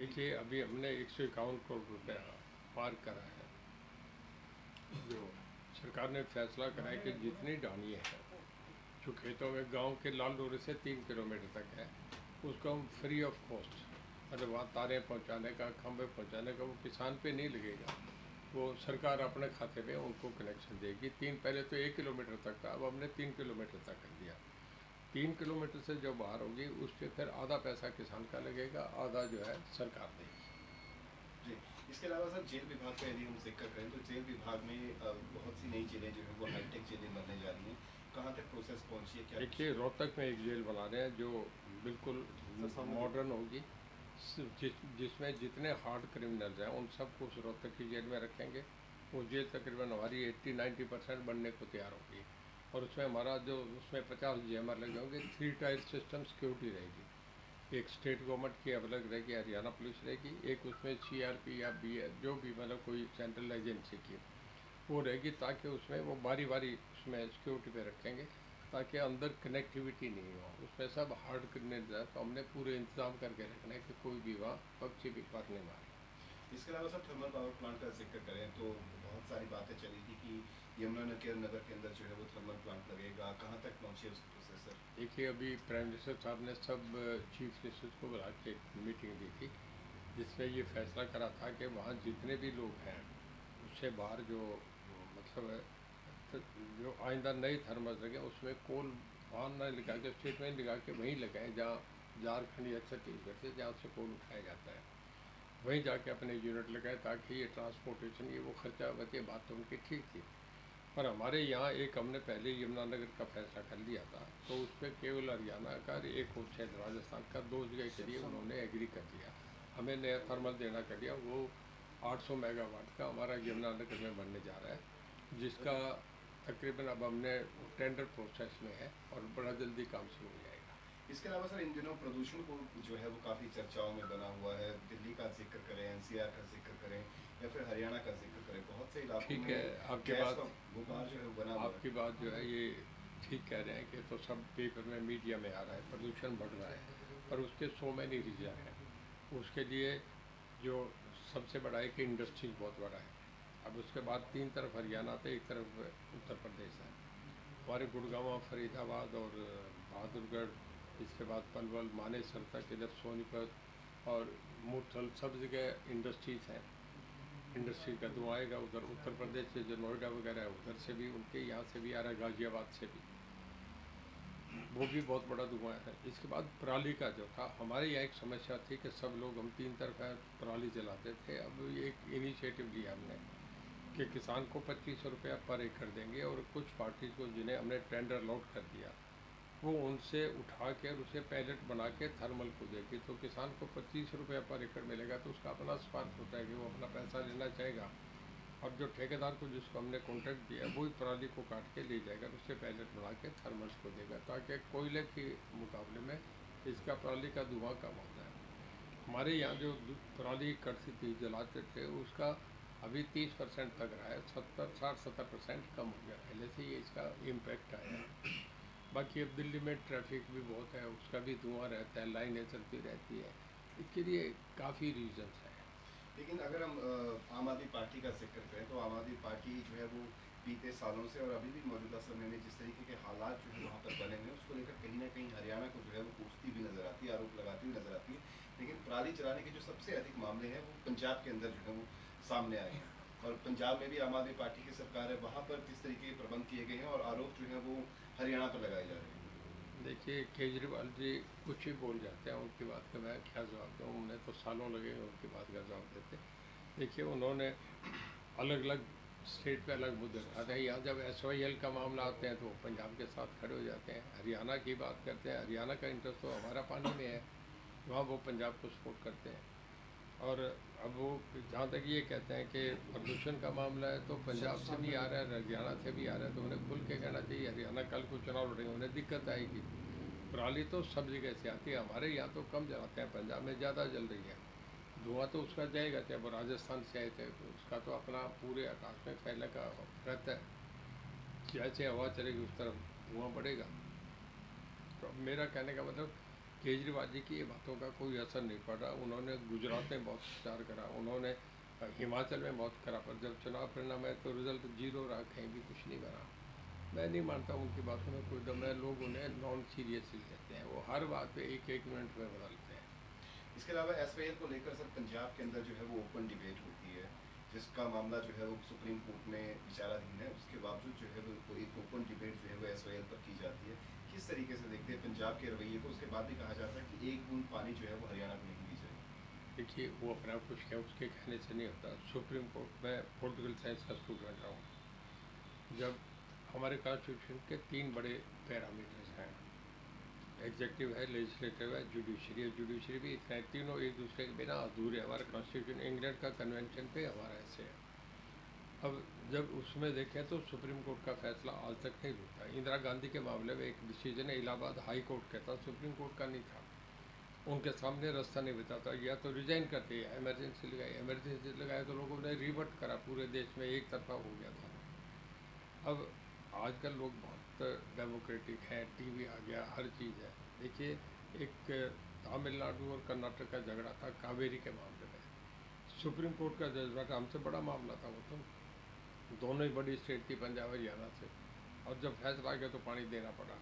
देखिए, अभी हमने 151 करोड़ रुपया पार करा है। जो सरकार ने फैसला करा है कि जितनी ढानियाँ हैं जो खेतों में गांव के लाल डोरे से 3 किलोमीटर तक है, उसको हम फ्री ऑफ कॉस्ट, मतलब वहाँ तारें पहुँचाने का, खंभे पहुँचाने का, वो किसान पे नहीं लगेगा। वो सरकार अपने खाते में उनको कनेक्शन देगी। पहले तो 1 किलोमीटर तक था, अब हमने 3 किलोमीटर तक कर दिया। 3 किलोमीटर से जो बाहर होगी उसके फिर आधा पैसा किसान का लगेगा, आधा जो है सरकार देगी। जी। इसके अलावा सर जेल विभाग का यदि हम जिक्र करें तो जेल विभाग में बहुत सी नई जेलें जो है वो हाईटेक जेलें बनने जा रही हैं। कहाँ तक प्रोसेस पहुँची है, क्या कुछ? देखिए, रोहतक में एक जेल बना रहे हैं जो बिल्कुल मॉडर्न होगी, जिसमें जितने हार्ड क्रिमिनल्स हैं उन सबको उस रोहतक की जेल में रखेंगे। वो जेल तकरीबन हमारी 80-90% बनने को तैयार होगी, और उसमें हमारा जो उसमें 50 जैमर लगे होंगे। 3 टायर सिस्टम सिक्योरिटी रहेगी। एक स्टेट गवर्नमेंट की अलग रहेगी, हरियाणा पुलिस रहेगी, एक उसमें CRP या BS जो भी मतलब कोई सेंट्रल एजेंसी की वो रहेगी, ताकि उसमें वो बारी बारी उसमें सिक्योरिटी पे रखेंगे, ताकि अंदर कनेक्टिविटी नहीं हो। उसमें सब हार्ड क्रिमिनल है, तो हमने पूरे इंतजाम करके रखना है कि कोई भी वहाँ पक्षी भी पर नहीं मारे। इसके अलावा सर थर्मल पावर प्लांट का जिक्र करें तो बहुत सारी बातें चली थी कि यमुनानगर के अंदर जो है वो थर्मल प्लांट लगेगा। कहाँ तक पहुँचे उसकी प्रोसेस सर? देखिए, अभी प्राइम मिनिस्टर साहब ने सब चीफ मिनिस्टर्स को बुला के एक मीटिंग दी थी, जिसमें ये फैसला करा था कि वहाँ जितने भी लोग हैं उससे बाहर जो मतलब तो जो आइंदा नई थर्मस लगे उसमें कोल वहाँ न लगा के, स्टेट में लगा के वहीं लगाएं जहाँ झारखंड या छत्तीसगढ़ से जहाँ से कोल उठाया जाता है, वहीं जाके अपने यूनिट लगाएं, ताकि ये ट्रांसपोर्टेशन ये वो खर्चा बचे। बात तो उनकी ठीक थी, पर हमारे यहाँ एक हमने पहले यमुनानगर का फैसला कर लिया था, तो उस पर केवल हरियाणा का एक और शायद राजस्थान का 2 जगह के लिए उन्होंने एग्री कर दिया। हमें नया थर्मल देना कर दिया। वो 800 मेगावाट का हमारा यमुनानगर में बनने जा रहा है, जिसका तकरीबन अब हमने टेंडर प्रोसेस में है और बड़ा जल्दी काम शुरू हो जाएगा। इसके अलावा सर इन दिनों प्रदूषण को जो है वो काफ़ी चर्चाओं में बना हुआ है। दिल्ली का जिक्र करें, NCR का जिक्र करें या फिर हरियाणा का जिक्र करें, बहुत से इलाकों ठीक में है, आपकी गैस बात का गुबार जो है वो बना हुआ है। आपकी बात जो है ये ठीक कह रहे हैं कि तो सब पेपर में मीडिया में आ रहा है, प्रदूषण बढ़ रहा है, पर उसके सो मैनी रीज़न हैं। उसके लिए जो सबसे बड़ा है कि इंडस्ट्रीज बहुत बड़ा है। अब उसके बाद 3 तरफ हरियाणा तो एक तरफ उत्तर प्रदेश है। हमारे गुड़गांव, फरीदाबाद और बहादुरगढ़, इसके बाद पलवल, मानेसर तक, इधर सोनीपत और मुरथल, सब जगह इंडस्ट्रीज़ हैं। इंडस्ट्री का धुआं आएगा। उधर उत्तर प्रदेश से जो नोएडा वगैरह है उधर से भी, उनके यहाँ से भी आ रहा है, गाज़ियाबाद से भी, वो भी बहुत बड़ा धुआं है। इसके बाद पराली का जो था, हमारे यहाँ एक समस्या थी कि सब लोग हम 3 तरफ पराली जलाते थे। अब एक इनिशिएटिव लिया हमने कि किसान को 2500 रुपया पर एकड़ देंगे, और कुछ पार्टी को जिन्हें हमने टेंडर अलॉट कर दिया, वो उनसे उठा के उसे पैलेट बना के थर्मल को देगी, तो किसान को 25 रुपया पर एकड़ मिलेगा। तो उसका अपना स्वार्थ होता है कि वो अपना पैसा लेना चाहेगा, और जो ठेकेदार को जिसको हमने कॉन्ट्रैक्ट दिया वही पराली को काट के ले जाएगा, उससे पैलेट बना के थर्मल्स को देगा, ताकि कोयले के मुकाबले में इसका पराली का धुआं कम हो जाए। हमारे यहाँ जो पराली कटती थी, जलाते थे, उसका अभी 30% तक रहा है। 60-70% कम हो गया पहले से, ये इसका इम्पैक्ट आया है। बाकी अब दिल्ली में ट्रैफिक भी बहुत है, उसका भी धुआं रहता है, लाइनें चलती रहती है। इसके लिए काफ़ी रीजन्स हैं। लेकिन अगर हम आम आदमी पार्टी का जिक्र करें तो आम आदमी पार्टी जो है वो बीते सालों से और अभी भी मौजूदा समय में जिस तरीके के हालात जो है वहाँ पर बने हुए हैं, उसको लेकर कहीं ना कहीं हरियाणा को जो है वो कोसती भी नजर आती है, आरोप लगाती हुई नजर आती है। लेकिन पराली जलाने के जो सबसे अधिक मामले हैं वो पंजाब के अंदर जो है वो सामने आए हैं, और पंजाब में भी आम आदमी पार्टी की सरकार है। वहाँ पर किस तरीके के प्रबंध किए गए हैं और आरोप जो है वो हरियाणा पर लगाए जा रहे हैं? देखिए, केजरीवाल जी कुछ ही बोल जाते हैं, उनकी बात का मैं क्या जवाब दूँ। उन्हें तो सालों लगे उनकी बात का जवाब देते। देखिए, उन्होंने अलग अलग स्टेट पे अलग मुद्दे उठाते हैं। यहाँ जब SYL का मामला आते हैं तो वो पंजाब के साथ खड़े हो जाते हैं। हरियाणा की बात करते हैं, हरियाणा का इंटरेस्ट तो हमारा पानी में है, वहाँ वो पंजाब को सपोर्ट करते हैं। और अब वो जहाँ तक ये कहते हैं कि प्रदूषण का मामला है तो पंजाब से भी आ रहा है, हरियाणा से भी आ रहा है, तो उन्हें खुल के कहना चाहिए। हरियाणा कल को चुनाव लड़ेंगे, उन्हें दिक्कत आएगी। पराली तो सब जगह से आती है, हमारे यहाँ तो कम जलाते हैं, पंजाब में ज़्यादा जल रही है। धुआं तो उसका जाएगा, चाहे वो राजस्थान से आए थे, तो उसका तो अपना पूरे आकाश में फैलने का रहता है। जैसे हवा चलेगी उस तरफ धुआं बढ़ेगा। तो मेरा कहने का मतलब केजरीवाल जी की ये बातों का कोई असर नहीं पड़ रहा। उन्होंने गुजरात में बहुत प्रचार करा, उन्होंने हिमाचल में बहुत करा, पर जब चुनाव परिणाम है तो रिजल्ट जीरो रहा, कहीं भी कुछ नहीं बना। मैं नहीं मानता उनकी बातों में कोई दम है। लोग उन्हें नॉन सीरियसली लेते हैं, वो हर बात पे एक एक मिनट में बदलते हैं। इसके अलावा एसवाईएल को लेकर सर पंजाब के अंदर जो है वो ओपन डिबेट होती है, जिसका मामला जो है वो सुप्रीम कोर्ट में विचाराधीन है। उसके बावजूद जो है वो एक ओपन डिबेट जो है वो एसवाईएल पर की जाती है। किस तरीके से देखते हैं पंजाब के रवैये को? उसके बाद भी कहा जाता है कि एक बूंद पानी जो है वो हरियाणा को नहीं दी जाएगी। देखिए, वो अपना कुछ क्या उसके कहने से नहीं होता। सुप्रीम कोर्ट में पॉलिटिकल साइंस का स्टूडेंट रहा हूँ। जब हमारे कॉन्स्टिट्यूशन के 3 बड़े पैरामीटर्स हैं, एग्जेक्टिव है, लेजिस्लेटिव है, जुडिशरी है। जुडिशरी भी इतना है, तीनों एक दूसरे के बिना अधूरे। हमारा कॉन्स्टिट्यूशन इंग्लैंड का कन्वेंशन पे हमारा ऐसे है। अब जब उसमें देखें तो सुप्रीम कोर्ट का फैसला आज तक नहीं रुकता। इंदिरा गांधी के मामले में एक डिसीजन है, इलाहाबाद हाई कोर्ट का था, सुप्रीम कोर्ट का नहीं था। उनके सामने रास्ता नहीं बताता, या तो रिजाइन करते हैं, इमरजेंसी लगाई। इमरजेंसी लगाया तो लोगों ने रिवर्ट करा, पूरे देश में एक तरफा हो गया था। अब आजकल लोग बहुत डेमोक्रेटिक हैं, टीवी आ गया, हर चीज़ है। देखिए, एक तमिलनाडु और कर्नाटक का झगड़ा था कावेरी के मामले में। सुप्रीम कोर्ट का जजमेंट हमसे बड़ा मामला था वो तो। दोनों ही बड़ी स्टेट थी, पंजाब हरियाणा से। और जब फैसला आ गया तो पानी देना पड़ा।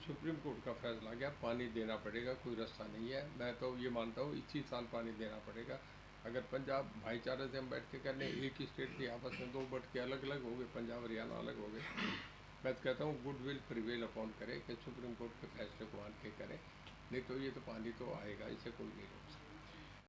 सुप्रीम कोर्ट का फैसला आ गया, पानी देना पड़ेगा, कोई रास्ता नहीं है। मैं तो ये मानता हूँ इसी साल पानी देना पड़ेगा। अगर पंजाब भाईचारे से हम बैठ के करने, एक ही स्टेट थी, आपस में 2 बट के अलग अलग हो गए, पंजाब हरियाणा अलग हो गए। मैं तो कहता हूँ गुडविल प्रिवेल अपॉन करे कि सुप्रीम कोर्ट के फैसले को मान के करें, नहीं तो ये तो पानी तो आएगा, इसे कोई नहीं रोक सकता।